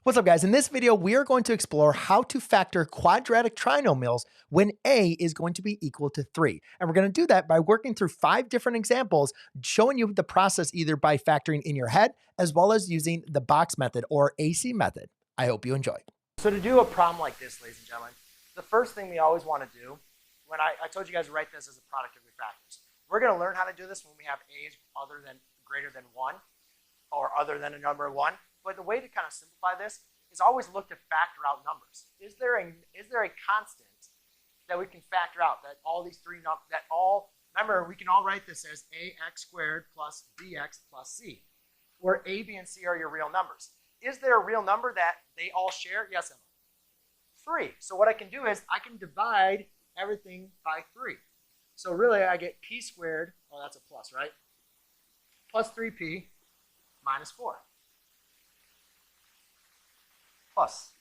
What's up, guys? In this video, we are going to explore how to factor quadratic trinomials when a is going to be equal to 3. And we're going to do that by working through 5 different examples, showing you the process either by factoring in your head as well as using the box method or AC method. I hope you enjoy. So to do a problem like this, ladies and gentlemen, the first thing we always want to do, when I told you guys to write this as a product of your factors. We're going to learn how to do this when we have a's greater than 1 or other than a number 1. But the way to kind of simplify this is always look to factor out numbers. Is there a constant that we can factor out that all these three remember, we can all write this as ax squared plus bx plus c, where a, b, and c are your real numbers. Is there a real number that they all share? Yes, Emma. 3. So what I can do is I can divide everything by 3. So really I get p squared, oh that's a plus, right? Plus 3p minus 4. Plus.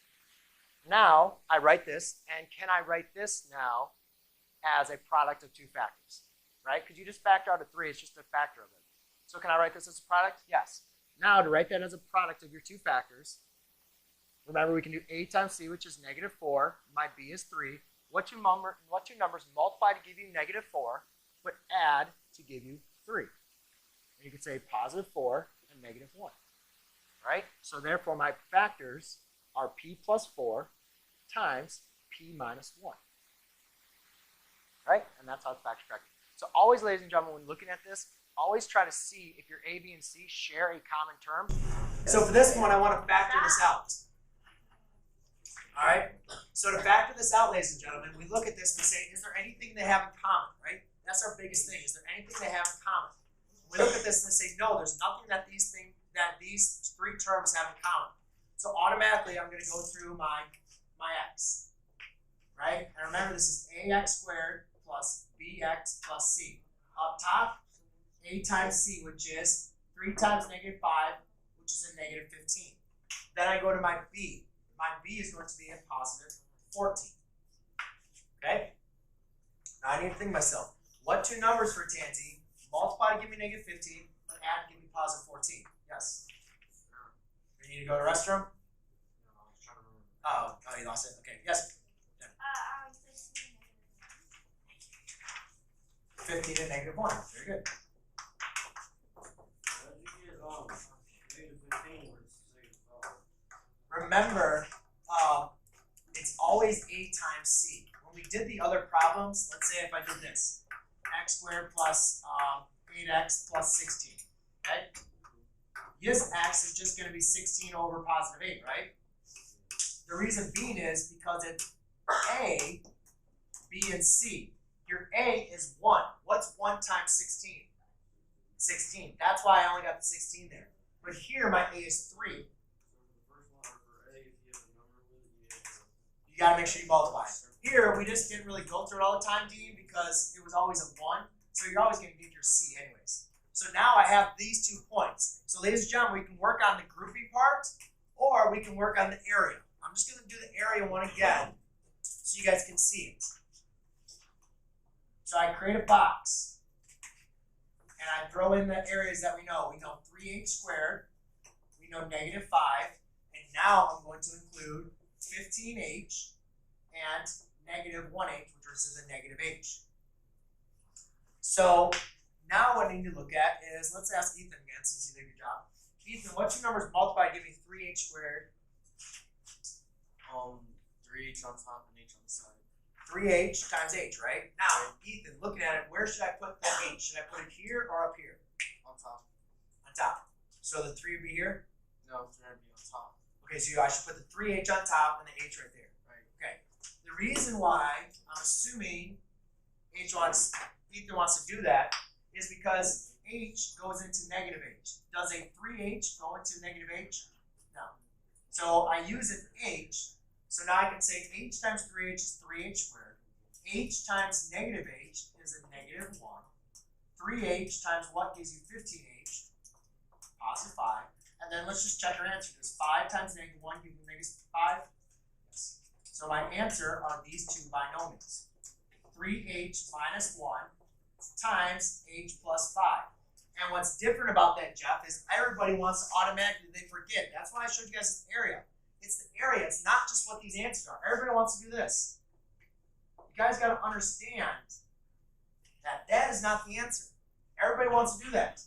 Now I write this, and can I write this now as a product of two factors, right? Because you just factor out a 3, it's just a factor of it. So can I write this as a product? Yes. Now to write that as a product of your two factors, remember we can do a times c, which is -4, my b is 3. What two numbers multiply to give you -4, but add to give you 3? And you could say +4 and -1, right? So therefore my factors are p plus 4 times p minus 1, right? And that's how it's factor corrected. So always, ladies and gentlemen, when looking at this, always try to see if your a, b, and c share a common term. So for this one, I want to factor this out. All right? So to factor this out, ladies and gentlemen, we look at this and we say, is there anything they have in common, right? That's our biggest thing. Is there anything they have in common? We look at this and we say, no, there's nothing that these three terms have in common. So automatically, I'm going to go through my x, right? And remember, this is ax squared plus bx plus c. Up top, a times c, which is 3 times -5, which is a -15. Then I go to my b. My b is going to be a +14. Okay? Now I need to think to myself, what two numbers for Tansy multiply to give me -15, but add to give me +14? Yes. You need to go to the restroom? No, I was trying to remember. Oh, you lost it? Okay, yes. 15 and -1. Very good. Remember, it's always a times c. When we did the other problems, let's say if I did this, x squared plus 8x plus 16, okay? This x is just going to be 16 over +8, right? The reason being is because it's a, b, and c. Your a is 1. What's 1 times 16? 16. That's why I only got the 16 there. But here my a is 3. You got to make sure you multiply. Here we just didn't really go through it all the time, Dean, because it was always a 1. So you're always going to get your c anyways. So now I have these 2 points. So ladies and gentlemen, we can work on the grouping part, or we can work on the area. I'm just going to do the area one again, so you guys can see it. So I create a box, and I throw in the areas that we know. We know 3h squared, we know -5, and now I'm going to include 15h and -1h, which is a -h. So now what I need to look at is, let's ask Ethan again, since he did a good job. Ethan, what two numbers multiply to give me 3h squared? 3h on top and h on the side. 3h times h, right? Now, Ethan, looking at it, where should I put the h? Should I put it here or up here? On top. On top. So the 3 would be here? No, 3 would be on top. Okay, so I should put the 3h on top and the h right there. Right. Okay. The reason why I'm assuming Ethan wants to do that is because h goes into -h. Does a 3h go into -h? No. So I use an h. So now I can say h times 3h is 3h squared. H times -h is a -1. 3h times what gives you 15h? +5. And then let's just check our answer. Does 5 times -1 give you -5? Yes. So my answer are these two binomials. 3h minus 1 times h plus 5. And what's different about that, Jeff, is everybody wants to automatically, they forget. That's why I showed you guys this area. It's the area. It's not just what these answers are. Everybody wants to do this. You guys got to understand that that is not the answer. Everybody wants to do that.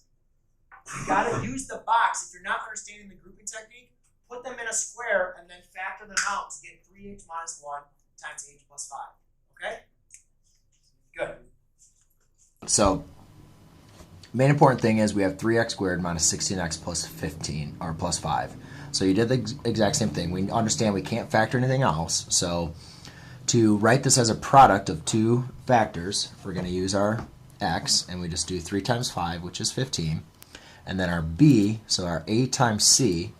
You got to use the box. If you're not understanding the grouping technique, put them in a square and then factor them out to get 3h minus 1 times h plus 5. Okay? Good. So, main important thing is we have 3x squared minus 16x plus 15, or plus 5. So you did the exact same thing. We understand we can't factor anything else. So to write this as a product of two factors, we're going to use our x, and we just do 3 times 5, which is 15. And then our b, so our a times c,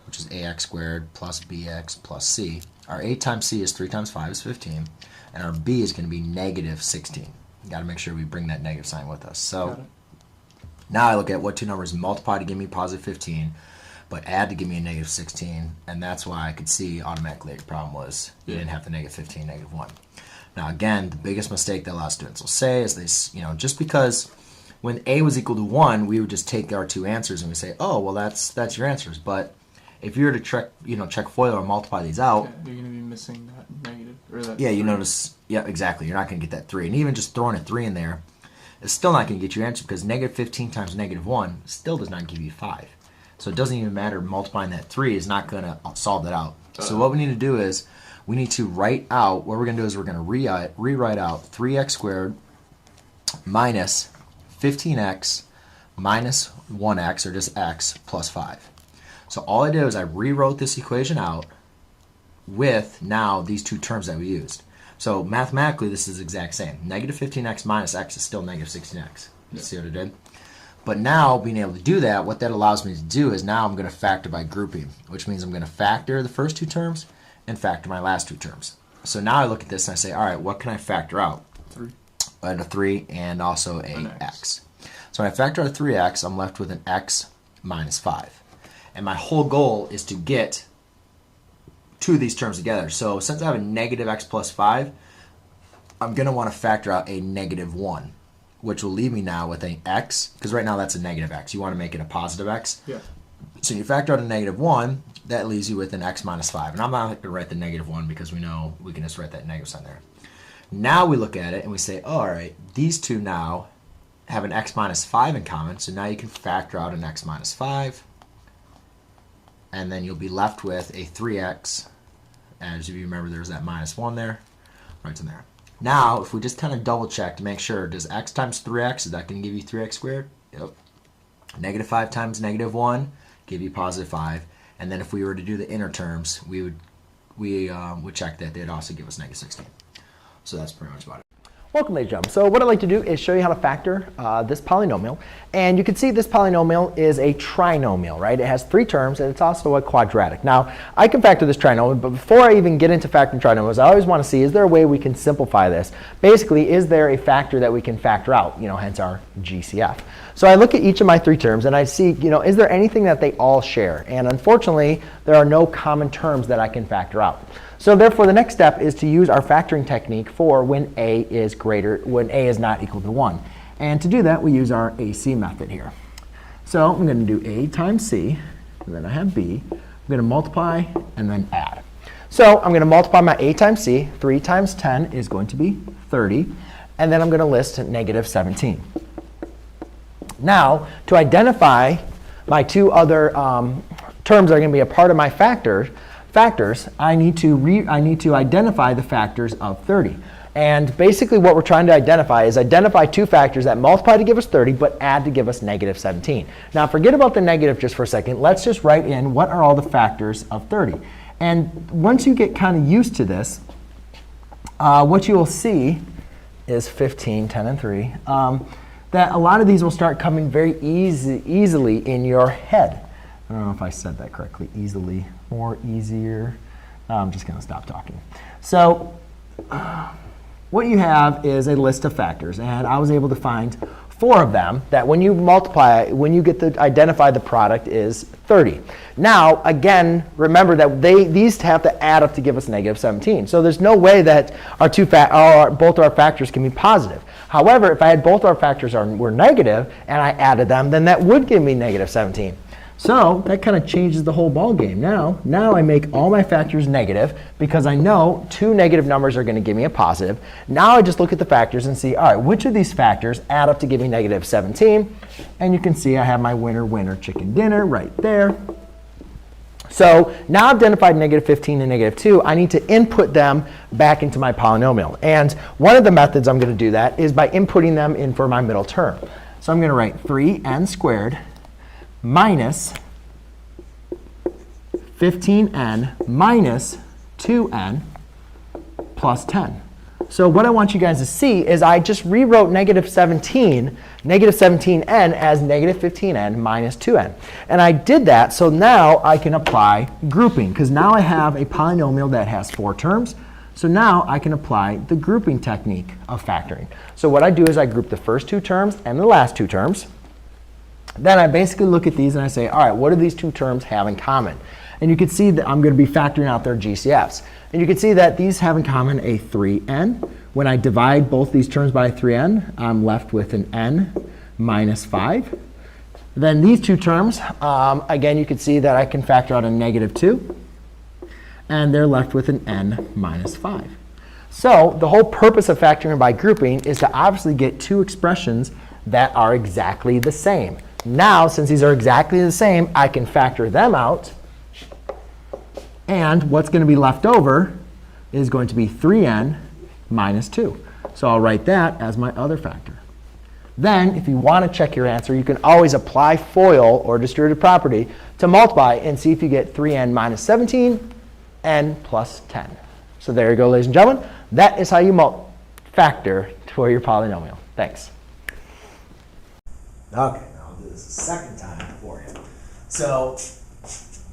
which is ax squared plus bx plus c. Our a times c is 3 times 5 is 15. And our b is going to be negative 16. You got to make sure we bring that negative sign with us. So now I look at what two numbers multiply to give me positive 15, but add to give me a negative 16, and that's why I could see automatically your problem was you didn't have the negative 15, negative 1. Now again, the biggest mistake that a lot of students will say is they, just because when a was equal to 1, we would just take our two answers and we say, oh, well, that's your answers. But if you were to check FOIL or multiply these out, you're going to be missing that negative. Or that you notice, exactly, you're not going to get that 3. And even just throwing a 3 in there, it's still not going to get your answer because negative 15 times negative 1 still does not give you 5. So it doesn't even matter. Multiplying that 3 is not going to solve that out. So what we need to do is we need to write out, what we're going to do is we're going to rewrite out 3x squared minus 15x minus 1x, or just x, plus 5. So all I did was I rewrote this equation out with now these two terms that we used. So mathematically, this is the exact same. Negative 15x minus x is still negative 16x. You see what I did? But now, being able to do that, what that allows me to do is now I'm going to factor by grouping, which means I'm going to factor the first two terms and factor my last two terms. So now I look at this and I say, all right, what can I factor out? 3. A 3 and also a x. So when I factor out a 3x, I'm left with an x minus 5. And my whole goal is to get two of these terms together. So since I have a negative x plus 5, I'm going to want to factor out a negative 1, which will leave me now with an x, because right now that's a negative x. You want to make it a positive x. Yeah. So you factor out a negative 1, that leaves you with an x minus 5. And I'm not going to write the negative 1 because we know we can just write that negative sign there. Now we look at it and we say, oh, all right, these two now have an x minus 5 in common, so now you can factor out an x minus 5, and then you'll be left with a 3x. As you remember, there's that minus 1 there, right in there. Now, if we just kind of double check to make sure, does x times 3x, is that going to give you 3x squared? Yep. Negative 5 times negative 1, give you positive 5. And then if we were to do the inner terms, we would check that they'd also give us negative 16. So that's pretty much about it. Welcome, ladies and gentlemen. So what I'd like to do is show you how to factor this polynomial. And you can see this polynomial is a trinomial, right? It has 3 terms, and it's also a quadratic. Now, I can factor this trinomial, but before I even get into factoring trinomials, I always want to see, is there a way we can simplify this? Basically, is there a factor that we can factor out, hence our GCF? So I look at each of my 3 terms, and I see, is there anything that they all share? And unfortunately, there are no common terms that I can factor out. So therefore, the next step is to use our factoring technique for when a is not equal to 1. And to do that, we use our AC method here. So I'm going to do a times c, and then I have b. I'm going to multiply and then add. So I'm going to multiply my a times c. 3 times 10 is going to be 30. And then I'm going to list negative 17. Now, to identify my 2 other terms that are going to be a part of my factors, I need to identify the factors of 30. And basically what we're trying to identify is 2 factors that multiply to give us 30, but add to give us negative 17. Now forget about the negative just for a second. Let's just write in what are all the factors of 30. And once you get kind of used to this, what you will see is 15, 10, and 3. That a lot of these will start coming very easily in your head. I don't know if I said that correctly. Easily or easier. I'm just going to stop talking. So what you have is a list of factors. And I was able to find 4 of them that when you multiply, when you get to identify the product is 30. Now, again, remember that these have to add up to give us negative 17. So there's no way that both our factors can be positive. However, if I had both our factors were negative and I added them, then that would give me negative 17. So that kind of changes the whole ball game. Now I make all my factors negative because I know two negative numbers are going to give me a positive. Now I just look at the factors and see, all right, which of these factors add up to give me negative 17? And you can see I have my winner, winner, chicken dinner right there. So now I've identified negative 15 and negative 2. I need to input them back into my polynomial. And one of the methods I'm going to do that is by inputting them in for my middle term. So I'm going to write 3n squared minus 15n minus 2n plus 10. So what I want you guys to see is I just rewrote negative 17n as negative 15n minus 2n. And I did that so now I can apply grouping, because now I have a polynomial that has 4 terms. So now I can apply the grouping technique of factoring. So what I do is I group the first 2 terms and the last 2 terms. Then I basically look at these and I say, all right, what do these 2 terms have in common? And you can see that I'm going to be factoring out their GCFs. And you can see that these have in common a 3n. When I divide both these terms by 3n, I'm left with an n minus 5. Then these 2 terms, again, you can see that I can factor out a negative 2. And they're left with an n minus 5. So the whole purpose of factoring by grouping is to obviously get 2 expressions that are exactly the same. Now, since these are exactly the same, I can factor them out. And what's going to be left over is going to be 3n minus 2. So I'll write that as my other factor. Then, if you want to check your answer, you can always apply FOIL, or distributive property, to multiply and see if you get 3n minus 17, n plus 10. So there you go, ladies and gentlemen. That is how you factor for your polynomial. Thanks. Okay, now I'll do this a second time for you. So,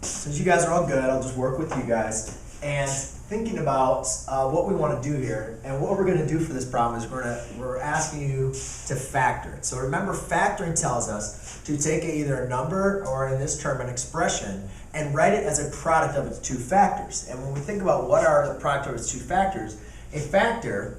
since you guys are all good, I'll just work with you guys. And thinking about what we want to do here, and what we're going to do for this problem is we're asking you to factor it. So remember, factoring tells us to take either a number or, in this term, an expression, and write it as a product of its 2 factors. And when we think about what are the product of its 2 factors, a factor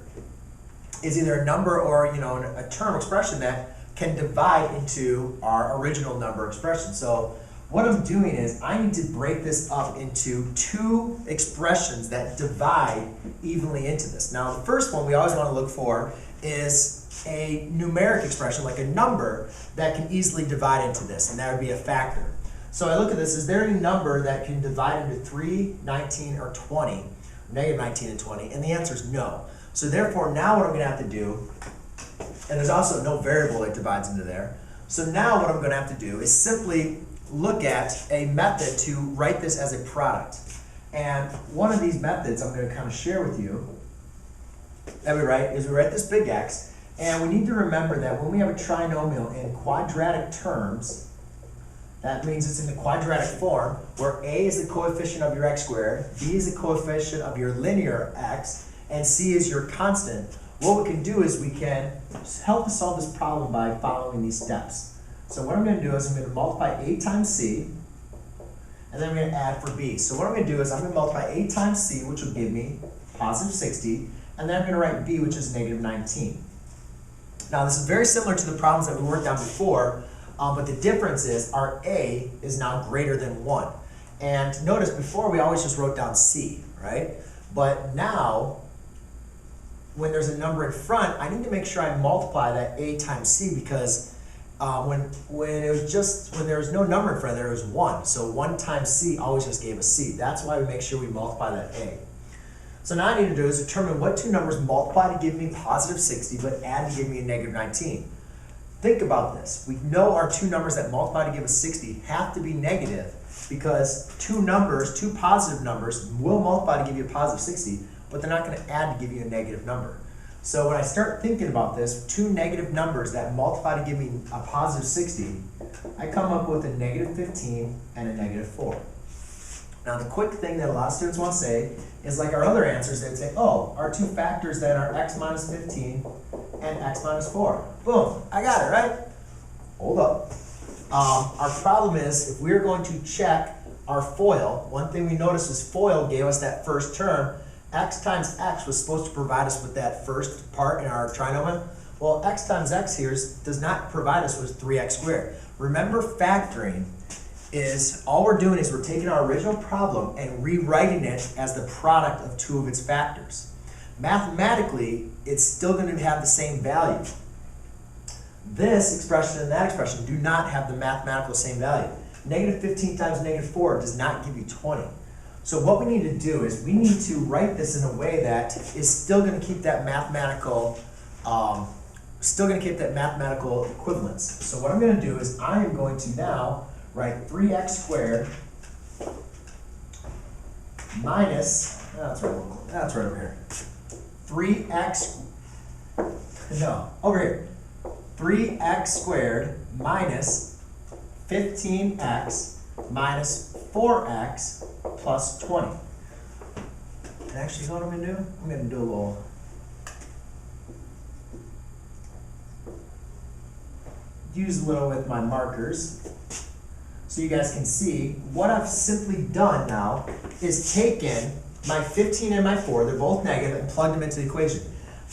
is either a number or a term expression that can divide into our original number expression. So what I'm doing is I need to break this up into 2 expressions that divide evenly into this. Now, the first one we always want to look for is a numeric expression, like a number, that can easily divide into this, and that would be a factor. So I look at this, is there any number that can divide into 3, 19, or 20, negative 19 and 20? And the answer is no. So therefore, now what I'm going to have to do, and there's also no variable that divides into there. So now what I'm going to have to do is simply look at a method to write this as a product. And one of these methods I'm going to kind of share with you that we write this big X. And we need to remember that when we have a trinomial in quadratic terms, that means it's in the quadratic form, where a is the coefficient of your x squared, b is the coefficient of your linear x, and c is your constant. What we can do is we can help us solve this problem by following these steps. So what I'm going to do is I'm going to multiply a times c, and then I'm going to add for b. So what I'm going to do is I'm going to multiply a times c, which will give me positive 60, and then I'm going to write b, which is negative 19. Now this is very similar to the problems that we worked on before, but the difference is our a is now greater than 1. And notice before we always just wrote down c, right? But now, when there's a number in front, I need to make sure I multiply that a times c, because when there was no number in front, there was 1. So 1 times c always just gave us c. That's why we make sure we multiply that a. So now I need to do is determine what 2 numbers multiply to give me positive 60, but add to give me a negative 19. Think about this. We know our 2 numbers that multiply to give us 60 have to be negative, because 2 positive numbers will multiply to give you a positive 60, but they're not going to add to give you a negative number. So when I start thinking about this, 2 negative numbers that multiply to give me a positive 60, I come up with a negative 15 and a negative 4. Now the quick thing that a lot of students want to say is, like our other answers, they'd say, oh, our 2 factors then are x minus 15 and x minus 4. Boom, I got it, right? Hold up. Our problem is, if we're going to check our FOIL, one thing we noticed is FOIL gave us that first term. X times x was supposed to provide us with that first part in our trinomial. Well, x times x here does not provide us with 3x squared. Remember, factoring is all we're doing is we're taking our original problem and rewriting it as the product of two of its factors. Mathematically, it's still going to have the same value. This expression and that expression do not have the mathematical same value. Negative 15 times negative 4 does not give you 20. So what we need to do is we need to write this in a way that is still going to keep that mathematical equivalence. So what I'm going to do is I am going to now write 3x squared minus, that's right over here. 3x squared minus 15x minus 4x plus 20. And actually, you know what I'm going to do? I'm going to do a little use a little with my markers so you guys can see what I've simply done now is taken my 15 and my 4, they're both negative, and plugged them into the equation.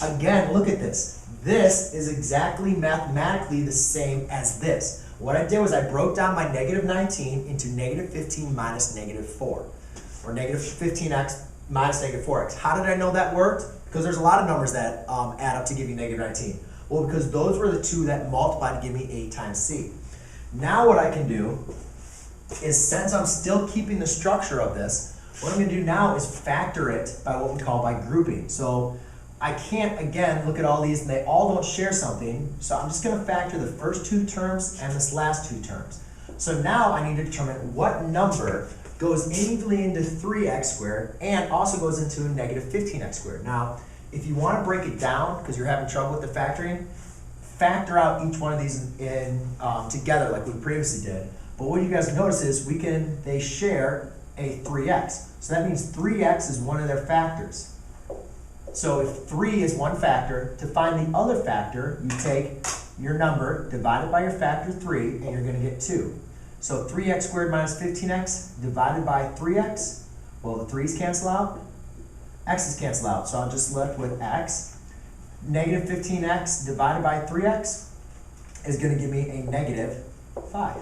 Again, look at this. This is exactly mathematically the same as this. What I did was I broke down my negative 19 into negative 15 minus negative 4, or negative 15x minus negative 4x. How did I know that worked? Because there's a lot of numbers that add up to give you negative 19. Well, because those were the two that multiplied to give me a times c. Now what I can do is, since I'm still keeping the structure of this, what I'm going to do now is factor it by what we call by grouping. So I can't, again, look at all these and they all don't share something. So I'm just going to factor the first two terms and this last two terms. So now I need to determine what number goes evenly into 3x squared and also goes into negative 15x squared. Now, if you want to break it down because you're having trouble with the factoring, factor out each one of these in together like we previously did. But what you guys notice is they share a 3x. So that means 3x is one of their factors. So if 3 is one factor, to find the other factor, you take your number divided by your factor 3, and you're going to get 2. So 3x squared minus 15x divided by 3x, well, the 3's cancel out, x's cancel out. So I'm just left with x. Negative 15x divided by 3x is going to give me a negative 5.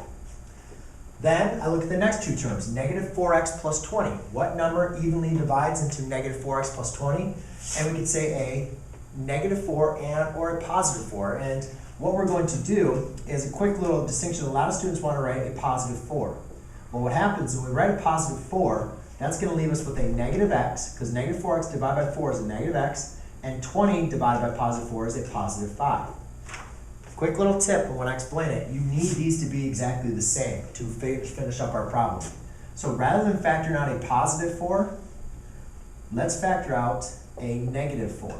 Then I look at the next two terms, negative 4x plus 20. What number evenly divides into negative 4x plus 20? And we could say a negative 4 or a positive 4. And what we're going to do is a quick little distinction. A lot of students want to write a positive 4. Well, what happens when we write a positive 4, that's going to leave us with a negative x, because negative 4x divided by 4 is a negative x, and 20 divided by positive 4 is a positive 5. Quick little tip when I explain it, you need these to be exactly the same to finish up our problem. So rather than factoring out a positive 4, let's factor out a negative 4.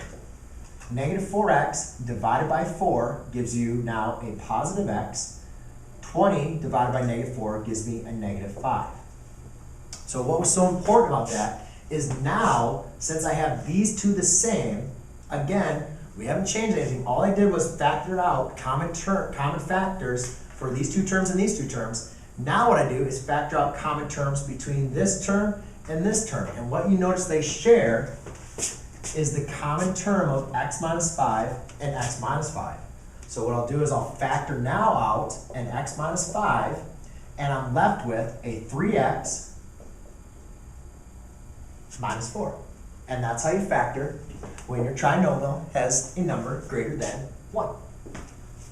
Negative 4x divided by 4 gives you now a positive x. 20 divided by negative 4 gives me a negative 5. So what was so important about that is now, since I have these two the same, again, we haven't changed anything. All I did was factor out common factors for these two terms and these two terms. Now what I do is factor out common terms between this term and this term. And what you notice they share is the common term of x minus 5 and x minus 5. So what I'll do is I'll factor now out an x minus 5, and I'm left with a 3x minus 4. And that's how you factor when your trinomial has a number greater than 1.